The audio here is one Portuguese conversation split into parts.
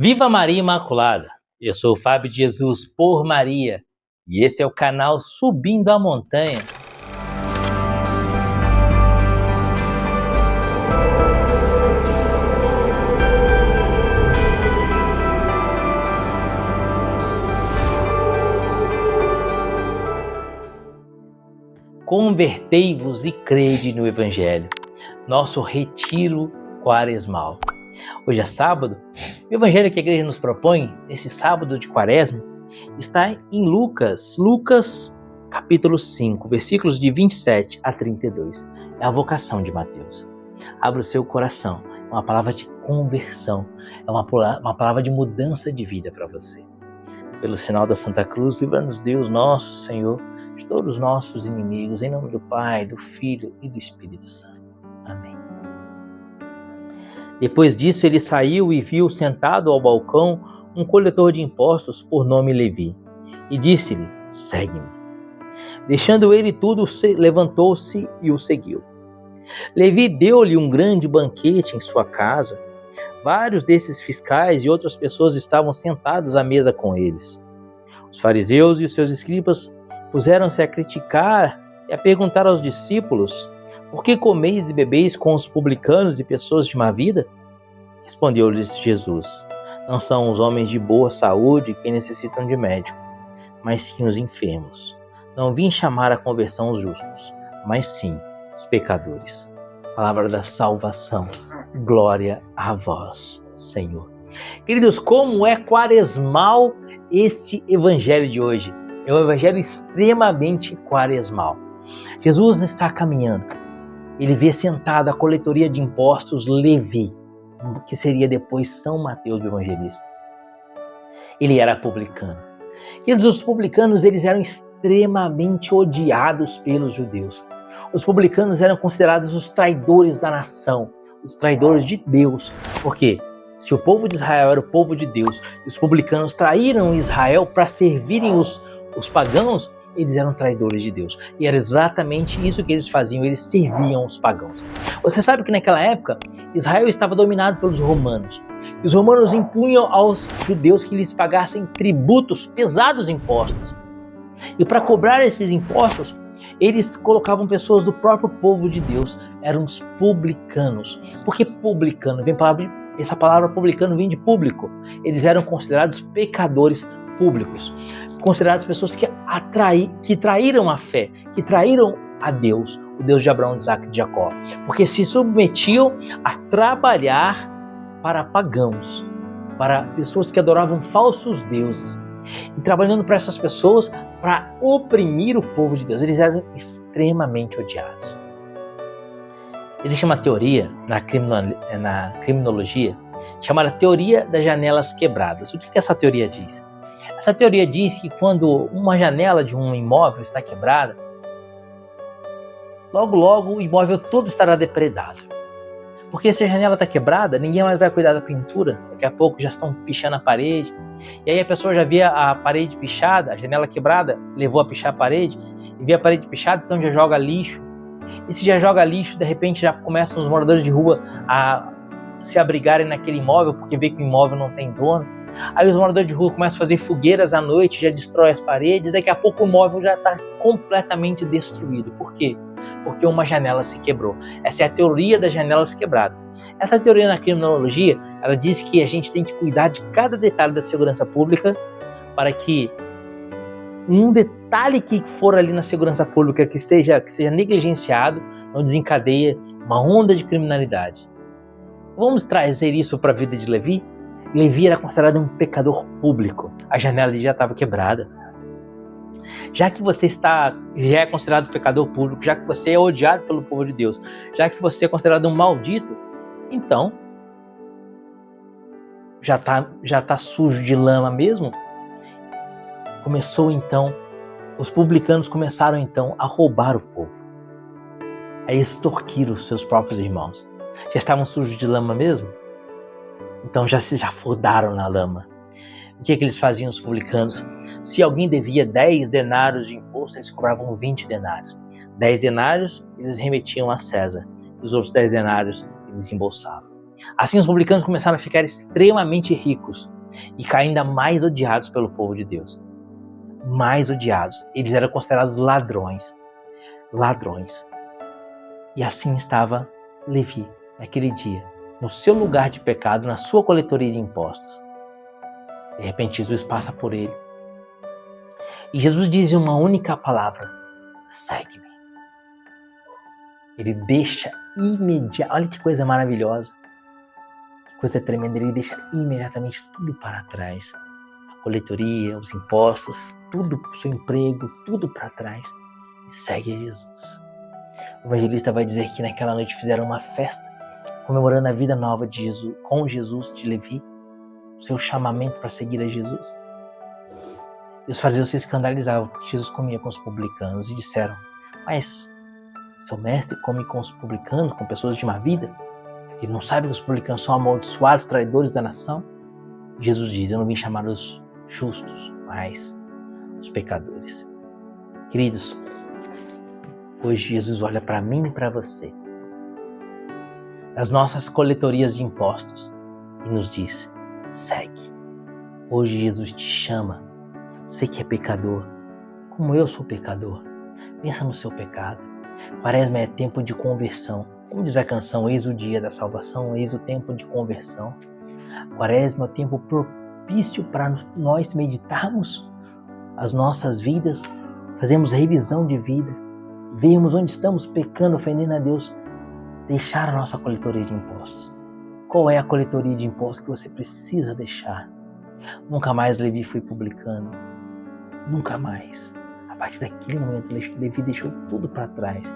Viva Maria Imaculada! Eu sou o Fábio de Jesus por Maria e esse é o canal Subindo a Montanha. Convertei-vos e crede no Evangelho, nosso retiro quaresmal. Hoje é sábado. O Evangelho que a igreja nos propõe, nesse sábado de quaresma, está em Lucas capítulo 5, versículos de 27 a 32. É a vocação de Mateus. Abra o seu coração, é uma palavra de conversão, é uma palavra de mudança de vida para você. Pelo sinal da Santa Cruz, livra-nos Deus, nosso Senhor, de todos os nossos inimigos, em nome do Pai, do Filho e do Espírito Santo. Amém. Depois disso, ele saiu e viu sentado ao balcão um coletor de impostos por nome Levi, e disse-lhe: segue-me. Deixando ele tudo, levantou-se e o seguiu. Levi deu-lhe um grande banquete em sua casa. Vários desses fiscais e outras pessoas estavam sentados à mesa com eles. Os fariseus e os seus escribas puseram-se a criticar e a perguntar aos discípulos: por que comeis e bebeis com os publicanos e pessoas de má vida? Respondeu-lhes Jesus: não são os homens de boa saúde que necessitam de médico, mas sim os enfermos. Não vim chamar à conversão os justos, mas sim os pecadores. Palavra da salvação. Glória a vós, Senhor. Queridos, como é quaresmal este evangelho de hoje? É um evangelho extremamente quaresmal. Jesus está caminhando. Ele vê sentado a coletoria de impostos Levi, que seria depois São Mateus o Evangelista. Ele era publicano. E os publicanos, eles eram extremamente odiados pelos judeus. Os publicanos eram considerados os traidores da nação, os traidores de Deus. Por quê? Se o povo de Israel era o povo de Deus, e os publicanos traíram Israel para servirem os pagãos, eles eram traidores de Deus. E era exatamente isso que eles faziam, eles serviam os pagãos. Você sabe que naquela época, Israel estava dominado pelos romanos. E os romanos impunham aos judeus que lhes pagassem tributos, pesados impostos. E para cobrar esses impostos, eles colocavam pessoas do próprio povo de Deus. Eram os publicanos. Por que publicano? Essa palavra publicano vem de público. Eles eram considerados pecadores públicos, consideradas pessoas que traíram a fé, que traíram a Deus, o Deus de Abraão, de Isaac e de Jacó, porque se submetiam a trabalhar para pagãos, para pessoas que adoravam falsos deuses, e trabalhando para essas pessoas para oprimir o povo de Deus. Eles eram extremamente odiados. Existe uma teoria na criminologia chamada teoria das janelas quebradas. O que essa teoria diz? Essa teoria diz que quando uma janela de um imóvel está quebrada, logo o imóvel todo estará depredado. Porque se a janela está quebrada, ninguém mais vai cuidar da pintura. Daqui a pouco já estão pichando a parede. E aí a pessoa já via a parede pichada, a janela quebrada, levou a pichar a parede, e via a parede pichada, então já joga lixo. E se já joga lixo, de repente já começam os moradores de rua a se abrigarem naquele imóvel, porque vê que o imóvel não tem dono. Aí os moradores de rua começam a fazer fogueiras à noite, já destrói as paredes, daqui a pouco o imóvel já está completamente destruído. Por quê? Porque uma janela se quebrou. Essa é a teoria das janelas quebradas. Essa teoria na criminologia, ela diz que a gente tem que cuidar de cada detalhe da segurança pública para que um detalhe que for ali na segurança pública que seja negligenciado não desencadeie uma onda de criminalidade. Vamos trazer isso para a vida de Levi? Levi era considerado um pecador público. A janela já estava quebrada. Já que você já é considerado pecador público, já que você é odiado pelo povo de Deus, já que você é considerado um maldito, então já tá sujo de lama mesmo. Os publicanos começaram então a roubar o povo, a extorquir os seus próprios irmãos. Já estavam sujos de lama mesmo? Então já se afodaram na lama. O que eles faziam, os publicanos? Se alguém devia 10 denários de imposto, eles cobravam 20 denários. 10 denários eles remetiam a César. Os outros 10 denários eles embolsavam. Assim os publicanos começaram a ficar extremamente ricos e ficar ainda mais odiados pelo povo de Deus. Mais odiados. Eles eram considerados ladrões. E assim estava Levi, naquele dia, no seu lugar de pecado, na sua coletoria de impostos. De repente, Jesus passa por ele. E Jesus diz uma única palavra: segue-me. Ele deixa imediatamente, olha que coisa maravilhosa, que coisa tremenda, ele deixa imediatamente tudo para trás. A coletoria, os impostos, tudo, o seu emprego, tudo para trás. E segue a Jesus. O evangelista vai dizer que naquela noite fizeram uma festa, comemorando a vida nova de Jesus, com Jesus, de Levi, o seu chamamento para seguir a Jesus. E os fariseus se escandalizavam porque Jesus comia com os publicanos e disseram: mas seu mestre come com os publicanos, com pessoas de má vida? Ele não sabe que os publicanos são amaldiçoados, traidores da nação? Jesus diz: eu não vim chamar os justos, mas os pecadores. Queridos, hoje Jesus olha para mim e para você, as nossas coletorias de impostos, e nos diz: segue. Hoje Jesus te chama. Você que é pecador, como eu sou pecador, pensa no seu pecado. Quaresma é tempo de conversão. Como diz a canção, eis o dia da salvação, eis o tempo de conversão. Quaresma é o tempo propício para nós meditarmos as nossas vidas, fazermos revisão de vida, vermos onde estamos pecando, ofendendo a Deus, deixar a nossa coletoria de impostos. Qual é a coletoria de impostos que você precisa deixar? Nunca mais Levi foi publicano. Nunca mais. A partir daquele momento, Levi deixou tudo para trás.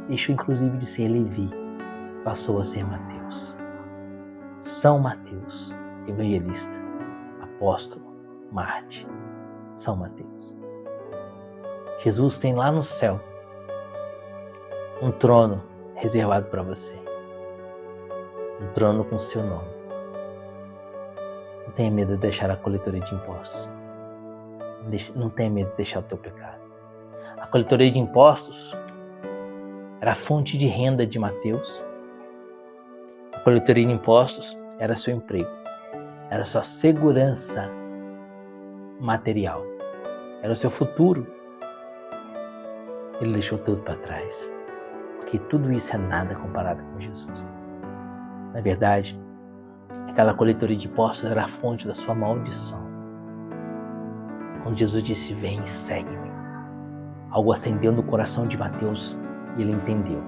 Deixou inclusive de ser Levi. Passou a ser Mateus. São Mateus, evangelista, apóstolo, mártir. São Mateus. Jesus tem lá no céu um trono reservado para você. Um trono com seu nome. Não tenha medo de deixar a coletoria de impostos. Não tenha medo de deixar o teu pecado. A coletoria de impostos era a fonte de renda de Mateus. A coletoria de impostos era seu emprego. Era sua segurança material. Era o seu futuro. Ele deixou tudo para trás. Porque tudo isso é nada comparado com Jesus. Na verdade, aquela coletoria de impostos era a fonte da sua maldição. Quando Jesus disse: vem e segue-me, algo acendeu no coração de Mateus e ele entendeu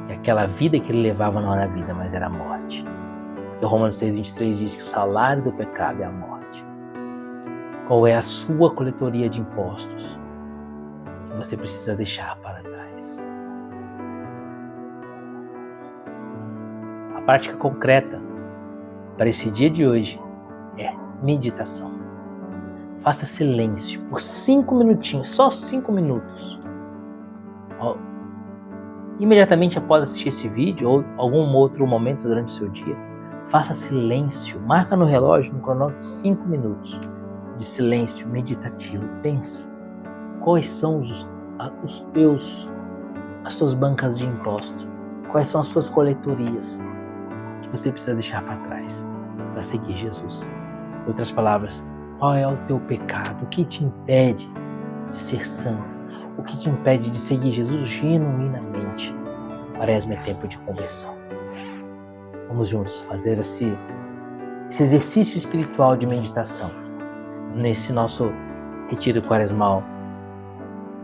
que aquela vida que ele levava não era vida, mas era a morte. Porque Romanos 6,23 diz que o salário do pecado é a morte. Qual é a sua coletoria de impostos que você precisa deixar para trás? A prática concreta para esse dia de hoje é meditação. Faça silêncio por 5 minutinhos, só 5 minutos. Imediatamente após assistir esse vídeo ou algum outro momento durante o seu dia, faça silêncio. Marca no relógio, no cronômetro, 5 minutos de silêncio meditativo. Pense, quais são as tuas bancas de imposto? Quais são as tuas coletorias que você precisa deixar para trás para seguir Jesus? Em outras palavras, qual é o teu pecado? O que te impede de ser santo? O que te impede de seguir Jesus genuinamente? Quaresma é tempo de conversão. Vamos juntos fazer esse exercício espiritual de meditação nesse nosso retiro quaresmal.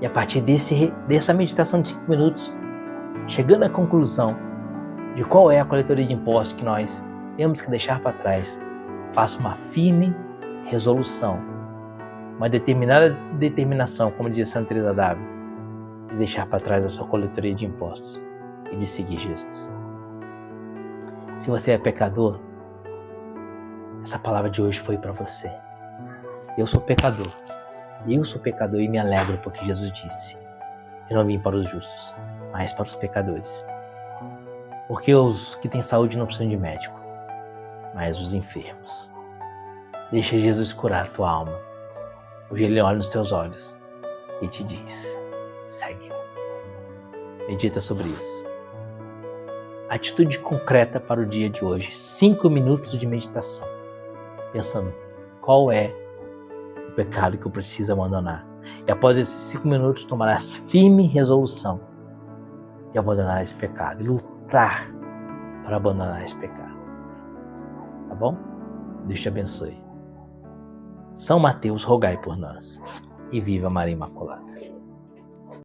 E a partir dessa meditação de 5 minutos, chegando à conclusão de qual é a coletoria de impostos que nós temos que deixar para trás, faça uma firme resolução, uma determinada determinação, como dizia Santa Teresa d'Ávila, de deixar para trás a sua coletoria de impostos e de seguir Jesus. Se você é pecador, essa palavra de hoje foi para você. Eu sou pecador e me alegro porque Jesus disse: eu não vim para os justos, mas para os pecadores. Porque os que têm saúde não precisam de médico, mas os enfermos. Deixa Jesus curar a tua alma. Hoje Ele olha nos teus olhos e te diz: segue-me. Medita sobre isso. atitude concreta para o dia de hoje. 5 minutos de meditação. Pensando qual é o pecado que eu preciso abandonar. E após esses 5 minutos, tomarás firme resolução de abandonar esse pecado. E lutar para abandonar esse pecado. Tá bom? Deus te abençoe. São Mateus, rogai por nós. E viva Maria Imaculada.